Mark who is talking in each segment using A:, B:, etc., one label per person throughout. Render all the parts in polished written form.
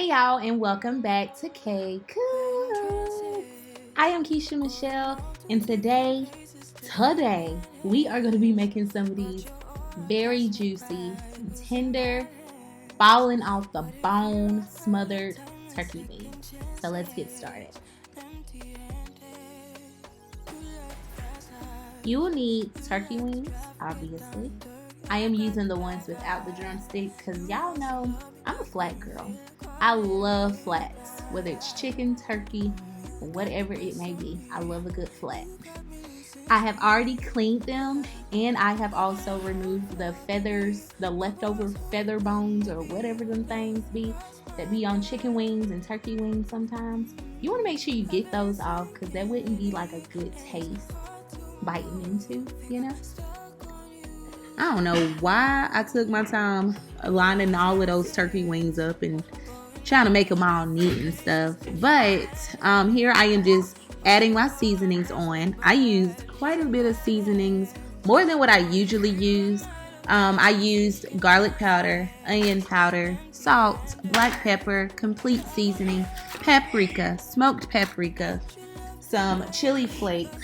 A: Hey y'all, and welcome back to K Cooks. I am Keisha Michelle, and today we are going to be making some of these very juicy, tender, falling off the bone, smothered turkey wings. So let's get started. You will need turkey wings, obviously. I am using the ones without the drumstick because y'all know I'm a flat girl. I love flats, whether it's chicken, turkey, or whatever it may be. I love a good flat. I have already cleaned them, and I have also removed the feathers, the leftover feather bones or whatever them things be that be on chicken wings and turkey wings sometimes. You want to make sure you get those off because that wouldn't be like a good taste biting into, you know? I don't know why I took my time lining all of those turkey wings up and trying to make them all neat and stuff. But here I am just adding my seasonings on. I used quite a bit of seasonings, more than what I usually use. I used garlic powder, onion powder, salt, black pepper, complete seasoning, paprika, smoked paprika, some chili flakes.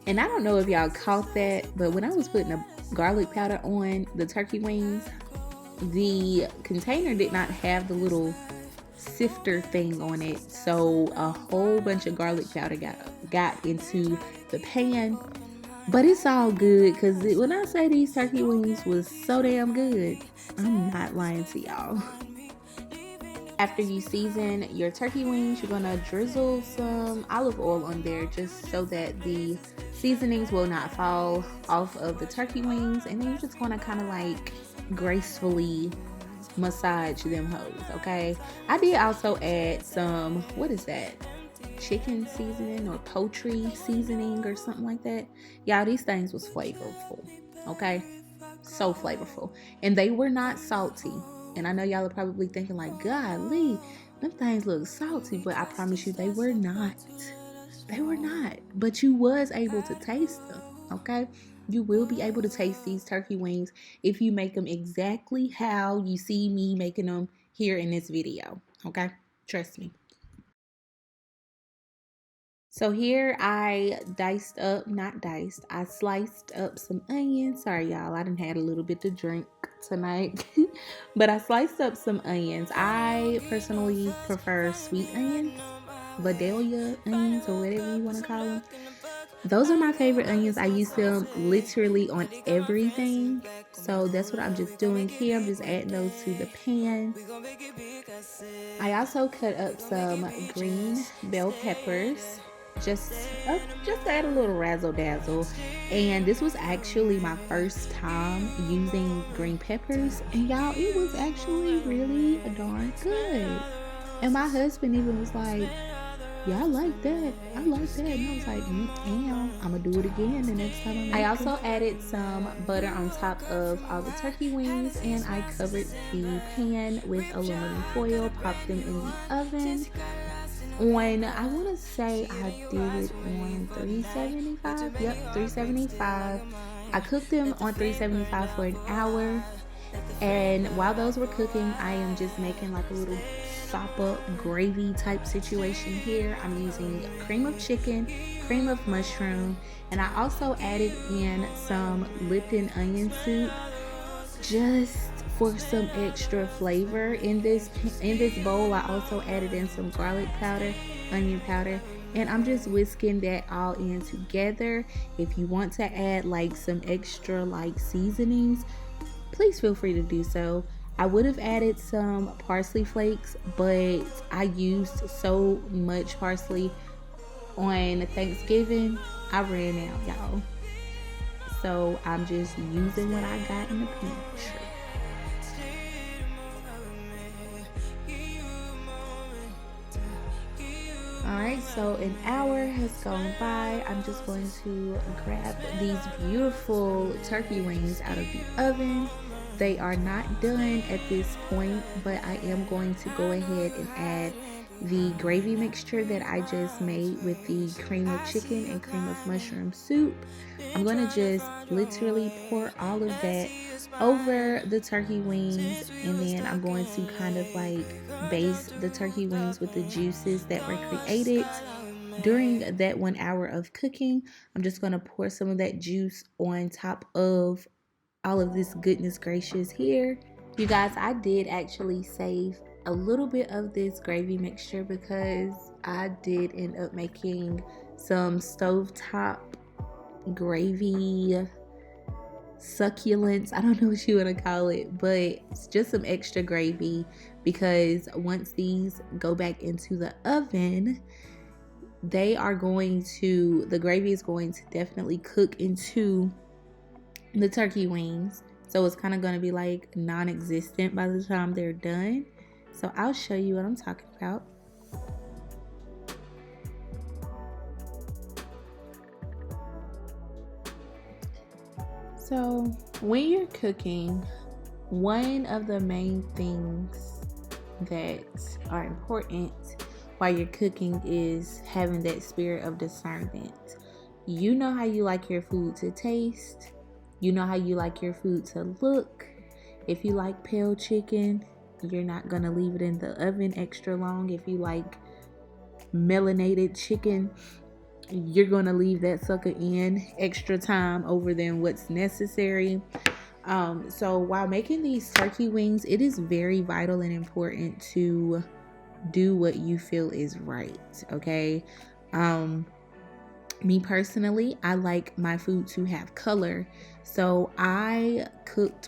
A: And I don't know if y'all caught that, but when I was putting the garlic powder on the turkey wings, the container did not have the little sifter thing on it. So a whole bunch of garlic powder got into the pan. But it's all good because when I say these turkey wings was so damn good, I'm not lying to y'all. After you season your turkey wings, you're gonna drizzle some olive oil on there just so that the seasonings will not fall off of the turkey wings, and then you're just gonna kind of like gracefully massage them hoes, okay? I did also add some, what is that? Chicken seasoning or poultry seasoning or something like that. Y'all, these things was flavorful, okay? So flavorful. And they were not salty. And I know y'all are probably thinking like, golly, them things look salty, but I promise you they were not. They were not. But you was able to taste them, okay? You will be able to taste these turkey wings if you make them exactly how you see me making them here in this video, okay? Trust me. So here I sliced up some onions. Sorry, y'all, I done had a little bit to drink tonight. But I sliced up some onions. I personally prefer sweet onions, Vidalia onions, or whatever you want to call them. Those are my favorite onions. I use them literally on everything. So that's what I'm just doing here. I'm just adding those to the pan. I also cut up some green bell peppers. Just to add a little razzle dazzle. And this was actually my first time using green peppers, and y'all, it was actually really darn good. And my husband even was like, yeah, I like that. I like that. And I was like, I'm gonna do it again the next time I also added some butter on top of all the turkey wings, and I covered the pan with aluminum foil, popped them in the oven. I want to say I did it on 375. Yep, 375. I cooked them on 375 for an hour. And while those were cooking, I am just making like a little sop up gravy type situation here. I'm using cream of chicken, cream of mushroom, and I also added in some Lipton onion soup just for some extra flavor. In this bowl, I also added in some garlic powder, onion powder, and I'm just whisking that all in together. If you want to add like some extra like seasonings, please feel free to do so. I would have added some parsley flakes, but I used so much parsley on Thanksgiving, I ran out, y'all. So I'm just using what I got in the pantry. Alright, so an hour has gone by. I'm just going to grab these beautiful turkey wings out of the oven. They are not done at this point, but I am going to go ahead and add the gravy mixture that I just made with the cream of chicken and cream of mushroom soup. I'm going to just literally pour all of that over the turkey wings, and then I'm going to kind of like baste the turkey wings with the juices that were created during that 1 hour of cooking. I'm just going to pour some of that juice on top of all of this goodness gracious here. You guys, I did actually save a little bit of this gravy mixture because I did end up making some stovetop gravy succulents. I don't know what you want to call it, but it's just some extra gravy because once these go back into the oven, the gravy is going to definitely cook into the turkey wings. So it's kind of going to be like non-existent by the time they're done. So I'll show you what I'm talking about. So when you're cooking, one of the main things that are important while you're cooking is having that spirit of discernment. You know how you like your food to taste. You know how you like your food to look. If you like pale chicken, you're not going to leave it in the oven extra long. If you like melanated chicken, you're going to leave that sucker in extra time over than what's necessary. So while making these turkey wings, it is very vital and important to do what you feel is right, okay? Me personally, I like my food to have color. So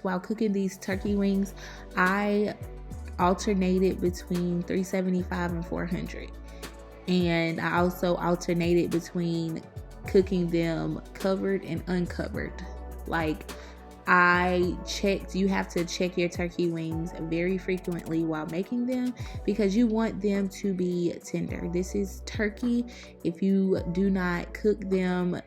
A: while cooking these turkey wings, I alternated between 375 and 400. And I also alternated between cooking them covered and uncovered. Like, you have to check your turkey wings very frequently while making them because you want them to be tender. This is turkey. If you do not cook them,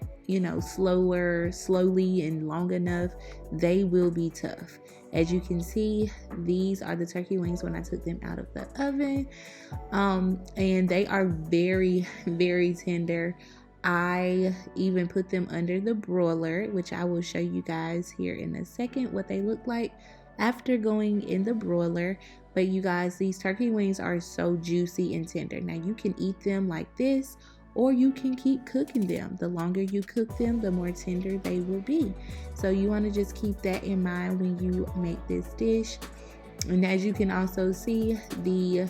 A: slowly and long enough, they will be tough. As you can see, these are the turkey wings when I took them out of the oven. And they are very, very tender. I even put them under the broiler, which I will show you guys here in a second what they look like after going in the broiler. But you guys, these turkey wings are so juicy and tender. Now you can eat them like this, or you can keep cooking them. The longer you cook them, the more tender they will be. So you want to just keep that in mind when you make this dish. And as you can also see, the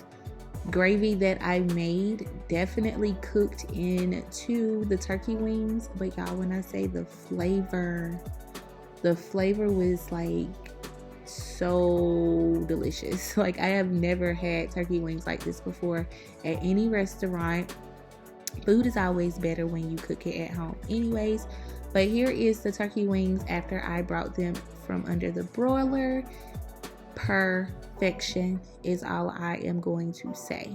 A: gravy that I made definitely cooked into the turkey wings. But y'all, when I say the flavor was like so delicious. Like, I have never had turkey wings like this before at any restaurant. Food is always better when you cook it at home anyways. But here is the turkey wings after I brought them from under the broiler. Perfection is all I am going to say.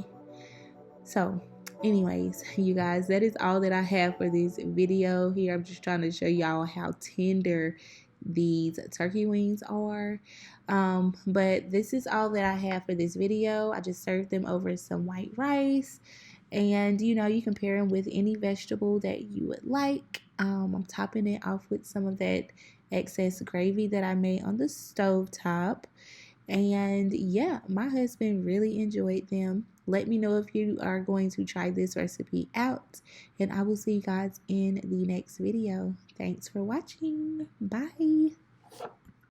A: So anyways, you guys, that is all that I have for this video here. I'm just trying to show y'all how tender these turkey wings are. But this is all that I have for this video. I just served them over some white rice, and you can pair them with any vegetable that you would like. I'm topping it off with some of that excess gravy that I made on the stove top. And yeah, my husband really enjoyed them. Let me know if you are going to try this recipe out, and I will see you guys in the next video. Thanks for watching. Bye.